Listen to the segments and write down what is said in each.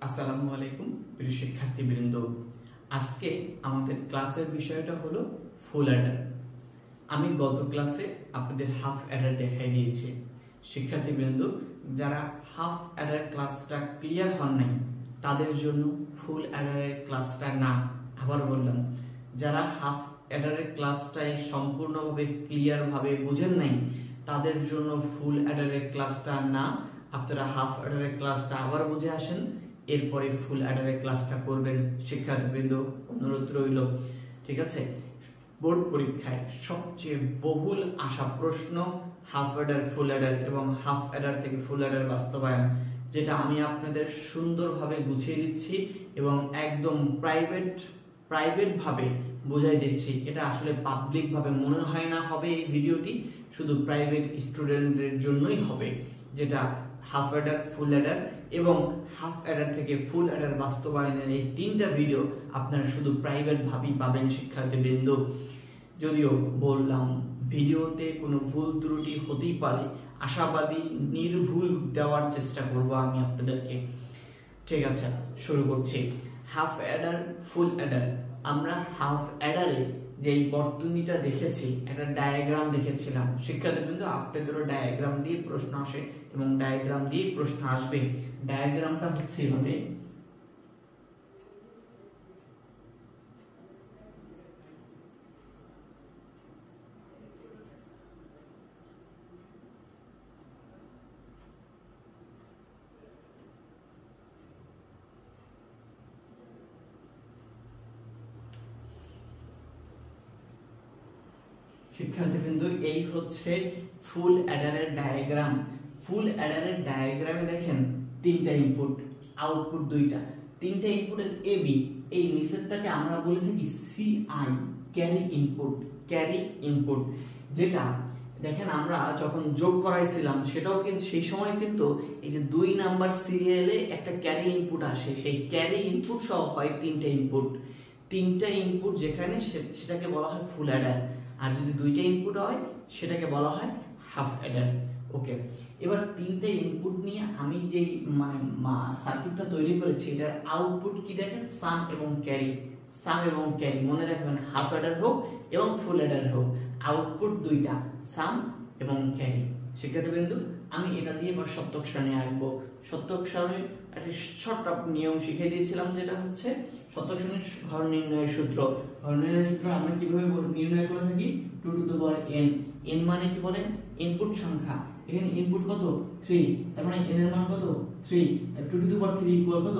আসসালামু আলাইকুম প্রিয় শিক্ষার্থীবৃন্দ। আজকে আমাদের ক্লাসের বিষয়টা হলো ফুল অ্যাডার। আমি গত ক্লাসে আপনাদের হাফ অ্যাডার দেখাই দিয়েছি। শিক্ষার্থীবৃন্দ, যারা হাফ অ্যাডার ক্লাসটা ক্লিয়ার হন নাই তাদের জন্য ফুল অ্যাডারের ক্লাসটা না। আবার বললাম, যারা হাফ অ্যাডারের ক্লাসটাই সম্পূর্ণভাবে ক্লিয়ারভাবে বুঝেন নাই তাদের জন্য ফুল অ্যাডারের ক্লাসটা না। আপনারা হাফ অ্যাডারের ক্লাসটা আবার বুঝে আসেন, এরপরে ফুল অ্যাডারের ক্লাসটা করবেন। শিক্ষার্থীবৃন্দ, অনুরোধ রইল, ঠিক আছে? বোর্ড পরীক্ষায় সবচেয়ে বহুল আসা প্রশ্ন হাফ অ্যাডার, ফুল অ্যাডার এবং হাফ অ্যাডার থেকে ফুল অ্যাডার বাস্তবায়ন, যেটা আমি আপনাদের সুন্দরভাবে গুছিয়ে দিচ্ছি এবং একদম প্রাইভেট ভাবে বুঝাই দিচ্ছি। এটা আসলে পাবলিক ভাবে মনে হয় না হবে এই ভিডিওটি, শুধু প্রাইভেট স্টুডেন্টদের জন্যই হবে, যেটা হাফ অ্যাডার, ফুল অ্যাডার এবং হাফ অ্যাডার থেকে ফুল অ্যাডার বাস্তবায়নের এই তিনটা ভিডিও আপনারা শুধু প্রাইভেট ভাবেই পাবেন শিক্ষার্থীবৃন্দ। যদিও বললাম ভিডিওতে কোনো ভুল ত্রুটি হতেই পারে, আশাবাদী নির্ভুল দেওয়ার চেষ্টা করব আমি আপনাদেরকে। ঠিক আছে, শুরু করছি। হাফ অ্যাডার, ফুল অ্যাডার। আমরা হাফ অ্যাডারে যে বর্তনীটা দেখেছি, একটা ডায়াগ্রাম দেখেছিলাম শিক্ষার্থীবৃন্দ। আপনাদেরও ডায়াগ্রাম দিয়ে প্রশ্ন আসে এবং ডায়াগ্রাম দিয়ে প্রশ্ন আসবে। ডায়াগ্রামটা হচ্ছে এভাবে। শিক্ষার্থীবৃন্দ, এই হচ্ছে ফুল অ্যাডারের ডায়াগ্রাম। ফুল অ্যাডারের ডায়াগ্রামে দেখেন তিনটা ইনপুট, আউটপুট দুইটা। তিনটা ইনপুটের এ বি, এই নিচেরটাকে আমরা বলে থাকি CI, carry input. Carry input যেটা দেখেন আমরা যখন যোগ করাইছিলাম সেটাও কিন্তু সেই সময় কিন্তু এই যে 2 নাম্বার সিরিয়ালে একটা ক্যারি ইনপুট আসে, সেই ক্যারি ইনপুট সহ হয় তিনটা ইনপুট। তিনটা ইনপুট যেখানে সেটাকে বলা হয় ফুল অ্যাডার, আর যদি দুইটা ইনপুট হয় সেটাকে বলা হয় হাফ অ্যাডার। ওকে, এবার তিনটে ইনপুট নিয়ে আমি যে সার্কিটটা তৈরি করেছি, এটার আউটপুট কি দেখেন, সাম এবং ক্যারি। সাম এবং ক্যারি মনে রাখবেন, হাফ অ্যাডার হোক এবং ফুল অ্যাডার হোক, আউটপুট দুইটা, সাম এবং ক্যারি। শিক্ষার্থীবৃন্দু, আমি এটা দিয়ে এবার সত্যক সারণী আঁকবো। সত্যক সারণীর একটা শর্ট নিয়ম শিখিয়ে দিয়েছিলাম, যেটা হচ্ছে সত্যক সারণীর ঘর নির্ণয়ের সূত্র। ঘর নির্ণয়ের সূত্র আমরা কিভাবে নির্ণয় করে থাকি, 2 to the power n। n মানে কি বলেন, ইনপুট সংখ্যা। এখানে ইনপুট কত, 3, তার মানে n এর মান কত, 3। 2 টু দ্য পাওয়ার 3 ইকুয়াল কত,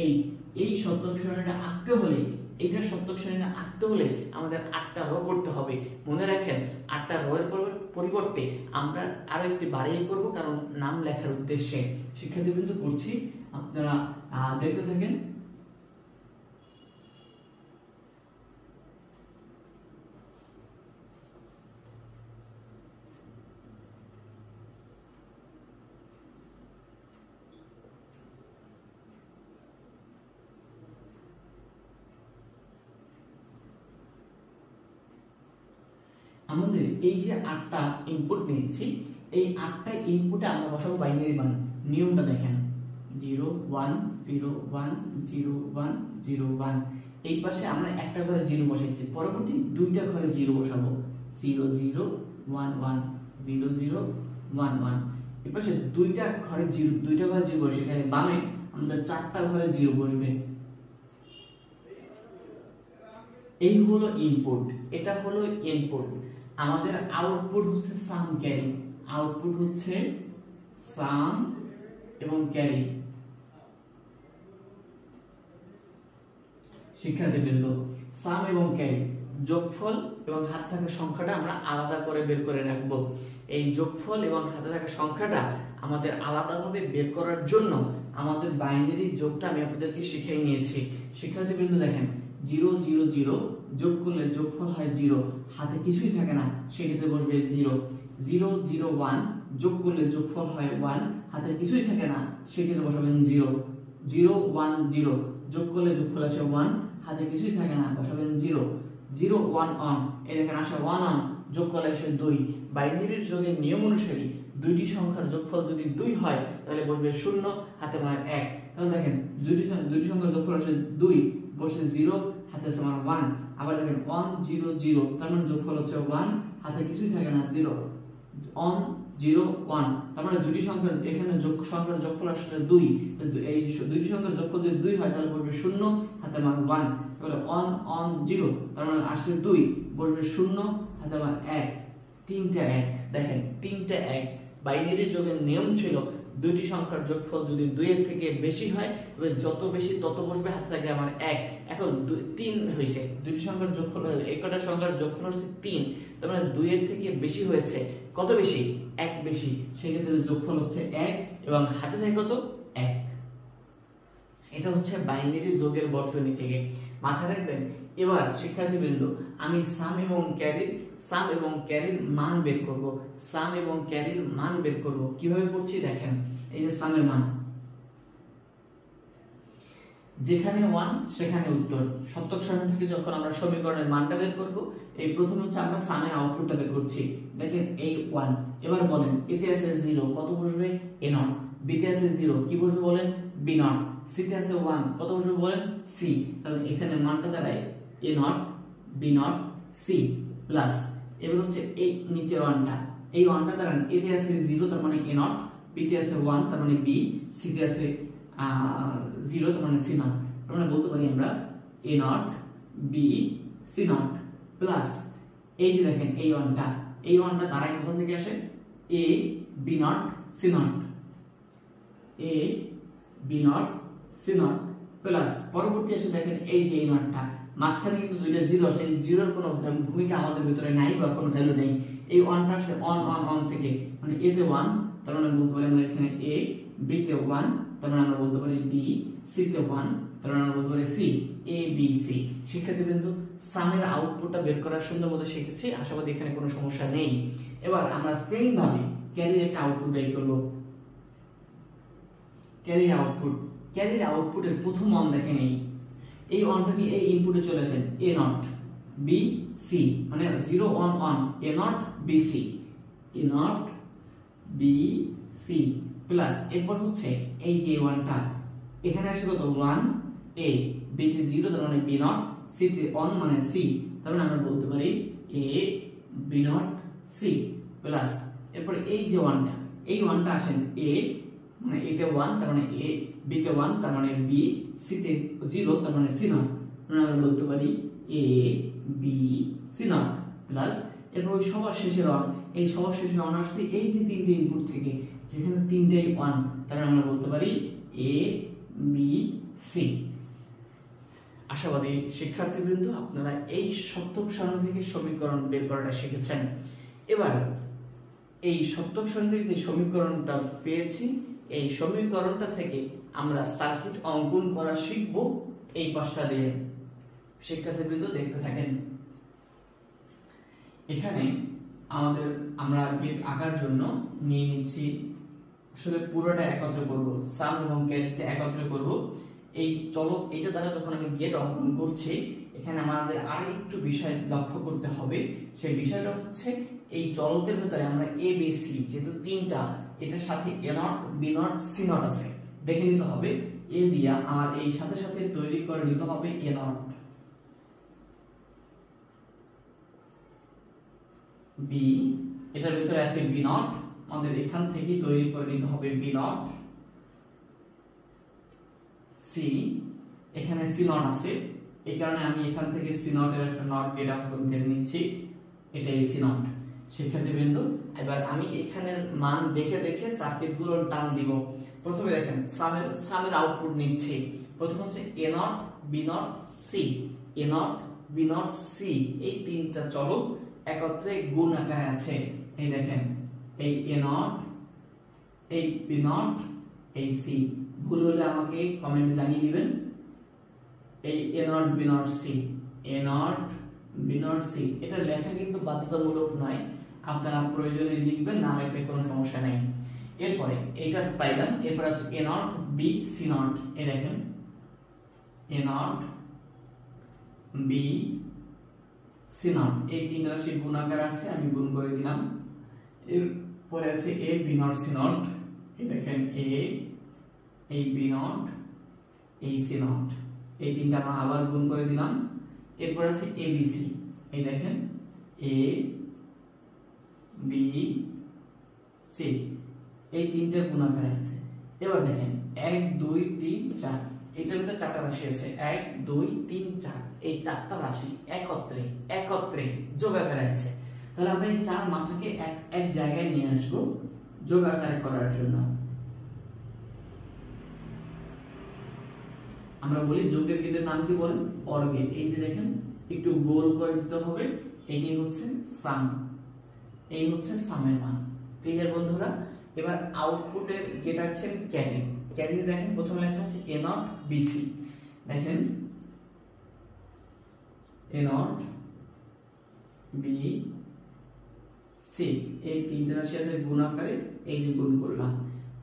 8। এই সত্যক সারণীটা আঁকতে হলে, এইটা সত্যক সারণীটা আঁকতে হলে আমাদের 8টা রো করতে হবে। মনে রাখেন, 8টা রো এর পরিবর্তে আমরা আরো একটি বাড়িয়ে করব, কারণ নাম লেখার উদ্দেশ্যে। শিক্ষার্থীবৃন্দ পড়ছি, আপনারা দেখতে থাকেন। আমাদের এই যে 8টা ইনপুট নিয়েছি, এই 8টা ইনপুটে আমরা বসাবো বাইনারি মান। নিয়মটা দেখেন, 0 1 0 1 0 1 0 1। এই পাশে আমরা একটা ঘরে 0 বসাইছি, পরবর্তী দুইটা ঘরে 0 বসাবো, 0 0 1 1 0 0 1 1। এই পাশে দুইটা ঘরে 0 বসে, এখানে বামে আমাদের 4টা ঘরে 0 বসবে। এই হলো ইনপুট, এটা হলো ইনপুট। আমাদের আউটপুট হচ্ছে সাম ক্যারি। আউটপুট হচ্ছে সাম এবং ক্যারি। শিক্ষার্থীবৃন্দ, সাম এবং ক্যারি, যোগফল এবং হাতে থাকা সংখ্যাটা আমরা আলাদা করে বের করে রাখবো। এই যোগফল এবং হাতে থাকা সংখ্যাটা আমাদের আলাদাভাবে বের করার জন্য আমাদের বাইনারি যোগটা আমি আপনাদেরকে শিখিয়ে নিয়েছি। শিক্ষার্থীবৃন্দ দেখেন, 0 0 0 যোগ করলে যোগফল হয় 0, হাতে কিছুই থাকে না, সেক্ষেত্রে বসবে 0। 0 0 1 যোগ করলে যোগফল হয় 1, হাতে কিছুই থাকে না, সেক্ষেত্রে বসাবেন 0। 0 1 0 যোগ করলে যোগফল আসে 1, হাতে কিছুই থাকে না, বসাবেন 0। 0 1 1, এই দেখেন আসে 1 1, যোগ করলে আসে 2। বাইনারির যোগের নিয়ম অনুসারে দুইটি সংখ্যার যোগফল যদি 2 হয় তাহলে বসবে 0, হাতে মানে 1। এখন দেখেন দুটি সংখ্যার যোগফল আসে 2 বসে 0 হাতে আছে আমার 1 আবার দেখেন 1 0 0 তার মানে যোগফল হচ্ছে 1 হাতে কিছুই থাকে না 0 1 0 1 তার মানে দুটি সংখ্যার এখানে সংখ্যার যোগফল আসলে 2 এই দুটি সংখ্যার যোগফল যদি 2 হয় তাহলে বসবে 0 হাতে মান 1 তাহলে 1 1 0 তার মানে আসলে 2 বসবে 0 হাতে মান 1 তিনটা 1 দেখেন তিনটা 1 বাইনারি যোগের নিয়ম ছিল দুটি সংখ্যার যোগফল যদি 2 এর থেকে বেশি হয় তবে যত বেশি তত বসবে হাতে থাকে আমার 1 এখন 3 হইছে দুটি সংখ্যার যোগফল একটা সংখ্যার যোগফল হচ্ছে 3 তার মানে 2 এর থেকে বেশি হয়েছে কত বেশি 1 বেশি সেই ক্ষেত্রে যোগফল হচ্ছে 1 এবং হাতে থাকে কত 1 এটা হচ্ছে বাইনারি যোগের বর্তনী থেকে মাথায় রাখবেন এবার শিক্ষার্থীবৃন্দ আমি সাম এবং ক্যারির মান বের করব সাম এবং ক্যারির মান বের করব কিভাবে করছি দেখেন এই যে সামের মান যেখানে 1 সেখানে উত্তর সত্যক সারণী থেকে যখন আমরা সমীকরণের মানটা বের করব এই প্রথম হচ্ছে আমরা সামের আউটপুটটা বের করছি দেখেন এই 1 এবার বলেন এতে আছে 0 কত বসবে a নট b তে আছে 0 কি বসবে বলেন b নট c তে আছে 1 কত বসবে বলেন c তাহলে এখানে মানটা দাঁড়ায় a not b not c plus এবার হচ্ছে এই নিচে 1টা এই 1টা দাঁড়ান a তে আছে 0 তার মানে a নট b তে আছে 1 তার মানে b c তে আছে 0 তার মানে c নট তার মানে বলতে পারি আমরা a not b c not plus এই যে দেখেন এই 1টা দাঁড়ায় কোথা থেকে আসে a b not c not a b not c not plus পরবর্তী আসে দেখেন এই যে এই নটটা মাঝখানে কিন্তু দুইটা জিরো আছে এই জিরোর কোনো ভূমিকা আমাদের ভিতরে নাই বা কোনো ভ্যালু নেই এই 1টা আসে অন থেকে মানে a তে 1 তার মানে বলতে পারি আমরা এখানে a b তে 1 তার মানে আমরা বলতে পারি b c তে 1 তার মানে আমরা বলতে পারি c a b c শিক্ষার্থীবৃন্দ সামের আউটপুটটা বের করার সুন্দর মতো শিখেছি আশাবাদী এখানে কোনো সমস্যা নেই এবার আমরা সেম ভাবে ক্যারির একটা আউটপুট বের করব ক্যারির আউটপুটের প্রথম মান দেখেন এই অনটা কি এই ইনপুটে চলে আসেন a নট b c মানে 0 1 1 a not b c a not b c plus এরপর হচ্ছে এই যে 1টা এখানে আসে কত 1 a b তে 0 তার মানে b নট c তে 1 মানে c তার মানে আমরা বলতে পারি a b not c plus এরপর এই যে 1টা আসেন a মানে a তে 1 তার মানে a b তে 1 তার মানে b c তে 0 তার মানে c নট মানে আমরা বলতে পারি a b c not plus এরপর ওই সবার শেষের অন এই সবার শেষের অন আসছে এই যে তিনটে ইনপুট থেকে যেখানে তিনটেই 1 তার আমরা বলতে পারি a b c আশাবাদী শিক্ষার্থীবৃন্দ আপনারা এই সত্যক সারণী থেকে সমীকরণ বের করাটা শিখেছেন এবার এই সত্যক সারণী থেকে যে সমীকরণটা পেয়েছি এই সমীকরণটা থেকে আমরা সার্কিট অঙ্কন করা শিখব এই পাঁচটা দিয়ে শিক্ষার্থীবৃন্দ দেখতে থাকেন এখানে আমরা গেট আঁকার জন্য নিয়ে নিচ্ছি আসলে পুরোটা একত্র করব সাম এবং ক্যারিটা একত্র করব এই চলক এটা দ্বারা যখন আমি গেট অঙ্কন করছি এখানে আমাদের আর একটু বিষয় লক্ষ্য করতে হবে সেই বিষয়টা হচ্ছে এই চলকের ভিতরে আমরা a b c যেহেতু তিনটা এটার সাথে a not b not c not আছে দেখে নিতে হবে a দিয়া আমার এই সাথে সাথে তৈরি করে নিতে হবে a নট b এটার ভিতরে আছে b নট আমাদের এখান থেকে তৈরি করে নিতে হবে b নট c এখানে c নট আছে এই কারণে আমি এখান থেকে c নট এর একটা নট গেট অঙ্কন করে নিচ্ছি এটাই c নট শিক্ষার্থীবৃন্দ এবার আমি এখানের মান দেখে দেখে সার্কিটগুলোর টান দিব প্রথমে দেখেন সামের আউটপুট নিচ্ছি প্রথম হচ্ছে a not b not c a not b not c এই তিনটা চলক একত্রে গুণ আকারে আছে এই দেখেন এই a নট এই b নট এই c ভুল হলে আমাকে কমেন্টে জানিয়ে দিবেন এই a not b not c a not b not c এটা লেখা কিন্তু বাধ্যতামূলক নয় আপনারা প্রয়োজনে লিখবেন না লিখলে কোনো সমস্যা নেই এরপরে এইটা পাইলাম এরপর আছে a not b c not এই দেখেন a not b c not এই তিন রাশির গুণাকার আছে আমি গুণ করে দিলাম এরপরে আছে a b not c not এই দেখেন a এই b নট এই সি নট, এই তিনটা আমরা আবার গুণ করে দিলাম। এরপর আছে এ বি সি, এই দেখেন এ বি সি, এই তিনটা গুণাকারে আছে। এবার দেখেন 1 2 3 4, এটার ভিতরে চারটা রাশি আছে, 1 2 3 4, এই চারটা রাশি একত্রে যোগ আকারে আছে। তাহলে আমরা এই চার মাথাকে এক জায়গায় নিয়ে আসবো যোগ আকারে করার জন্য। আমরা বলি যোগের গেটের নাম কি বলেন? Or gate. এই যে দেখেন একটু গোল করে দিতে হবে, এটাই হচ্ছে সাম, এই হচ্ছে সামের মান। ক্লিয়ার বন্ধুরা? এবার আউটপুটের গেট আছে ক্যারি। ক্যারি দেখেন প্রথমে লেখা আছে এ নট বি সি, দেখেন এ নট বি সি, এই তিনটা রাশি আছে গুণ আকারে, এই যে গুণ করলাম।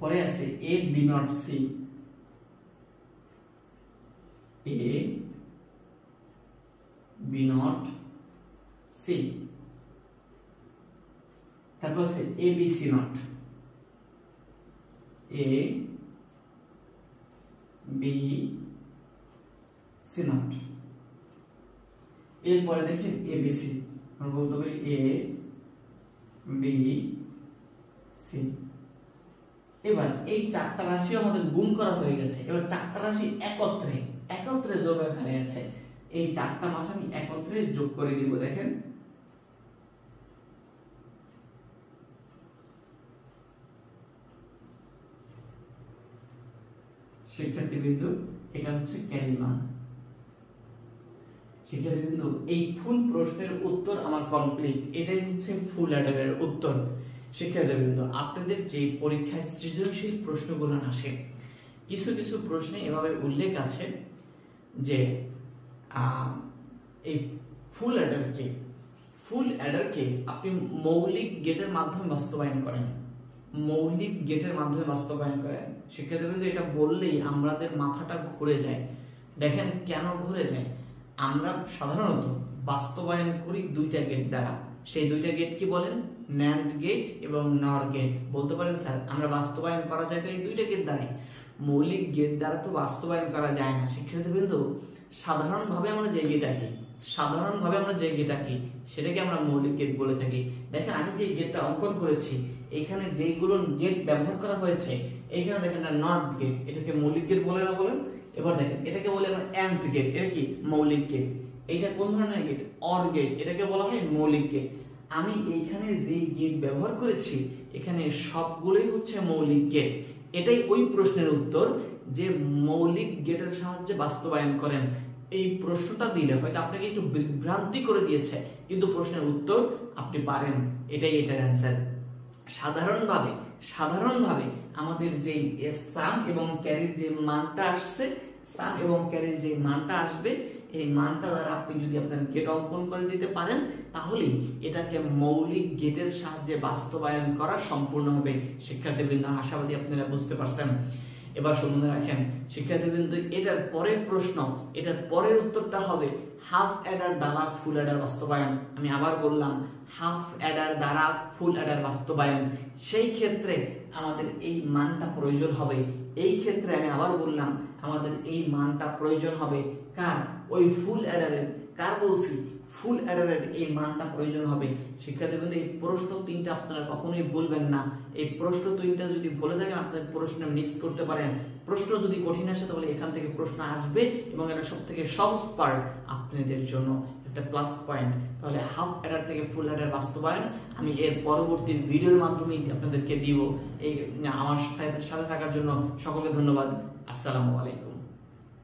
পরে আছে A B not C, A B not C, তারপর আছে A B C not, A B C not. এরপরে দেখেন এ বি সি, আমরা বলতে পারি এ বি সি। এবার এই চারটা রাশি আমাদের গুণ করা হয়ে গেছে। এবার চারটা রাশি একত্রে যোগ আকারে আছে, এই চারটা মাথা আমি একত্রে যোগ করে দিব। দেখেন শিক্ষার্থীবৃন্দু, এটা হচ্ছে ক্যারি মান। শিক্ষার্থীবৃন্দু, এই ফুল প্রশ্নের উত্তর আমার কমপ্লিট, এটাই হচ্ছে ফুল অ্যাডারের উত্তর। শিক্ষার্থীবৃন্দু, আপনাদের যে পরীক্ষায় সৃজনশীল প্রশ্নগুলো আসে, কিছু কিছু প্রশ্নে এভাবে উল্লেখ আছে যে এই ফুল অ্যাডারকে আপনি মৌলিক গেটের মাধ্যমে বাস্তবায়ন করেন, শিক্ষার্থীবৃন্দু, এটা বললেই আমাদের মাথাটা ঘুরে যায়। দেখেন কেন ঘুরে যায়? আমরা সাধারণত বাস্তবায়ন করি দুইটা গেট দ্বারা। সেই দুইটা গেট কি বলেন? ন্যান্ড গেট এবং নর গেট। বলতে পারেন স্যার আমরা বাস্তবায়ন করা যায় তো এই দুইটা গেট দ্বারাই, মৌলিক গেট দ্বারা তো বাস্তবায়ন করা যায় না। শিক্ষার্থীবৃন্দু, সাধারণভাবে আমরা যে গেট আঁকি সেটাকে আমরা মৌলিক গেট বলে থাকি। দেখেন আমি যে গেটটা অঙ্কন করেছি, এখানে যেগুলো গেট ব্যবহার করা হয়েছে, এখানে দেখেন এটা নট গেট, এটাকে মৌলিক গেট বলে না বলেন? এবার দেখেন এটাকে বলে আমরা অ্যান্ড গেট, এটা কি মৌলিক গেট। এইটা কোন ধরনের গেট? অর গেট, এটাকে বলা হয় মৌলিক গেট। আমি এইখানে যে গেট ব্যবহার করেছি এখানে সবগুলোই হচ্ছে মৌলিক গেট। এটাই ওই প্রশ্নের উত্তর যে মৌলিক গেটের সাহায্যে বাস্তবায়ন করেন। এই প্রশ্নটা দিলে হয়তো আপনাকে একটু বিভ্রান্তি করে দিয়েছে, কিন্তু প্রশ্নের উত্তর আপনি পারেন, এটাই এটার অ্যান্সার। সাধারণভাবে আমাদের যে সাম এবং ক্যারির যে মানটা আসবে, এই মানটা দ্বারা আপনি যদি আপনার গেট অঙ্কন করে দিতে পারেন, তাহলেই এটাকে মৌলিক গেটের সাহায্যে বাস্তবায়ন করা সম্পূর্ণ হবে। শিক্ষার্থীবৃন্দ, আশাবাদী আপনারা বুঝতে পারছেন। এবার শুনে রাখেন শিক্ষার্থীবৃন্দ, এটার পরের প্রশ্ন, এটার পরের উত্তরটা হবে হাফ অ্যাডার দ্বারা ফুল অ্যাডার বাস্তবায়ন। আমি আবার বললাম হাফ অ্যাডার দ্বারা ফুল অ্যাডার বাস্তবায়ন, সেই ক্ষেত্রে আমাদের এই মানটা প্রয়োজন হবে। এই ক্ষেত্রে আমি আবার বললাম আমাদের এই মানটা প্রয়োজন হবে কার? ওই ফুল অ্যাডারের। কার বলছি? ফুল অ্যাডারের এই মানটা প্রয়োজন হবে। শিক্ষার্থীবৃন্দ, এই প্রশ্ন তিনটা আপনারা কখনোই ভুলবেন না। এই প্রশ্ন তিনটা যদি ভুলে থাকেন আপনাদের প্রশ্ন মিস করতে পারেন। প্রশ্ন যদি কঠিন আসে তাহলে এখান থেকে প্রশ্ন আসবে এবং এটা সবথেকে সহজ পার্ট আপনাদের জন্য, একটা প্লাস পয়েন্ট। তাহলে হাফ অ্যাডার থেকে ফুল অ্যাডার বাস্তবায়ন আমি এর পরবর্তী ভিডিওর মাধ্যমে আপনাদেরকে দিব। এই আমার সাথে থাকার জন্য সকলকে ধন্যবাদ। আসসালামু আলাইকুম।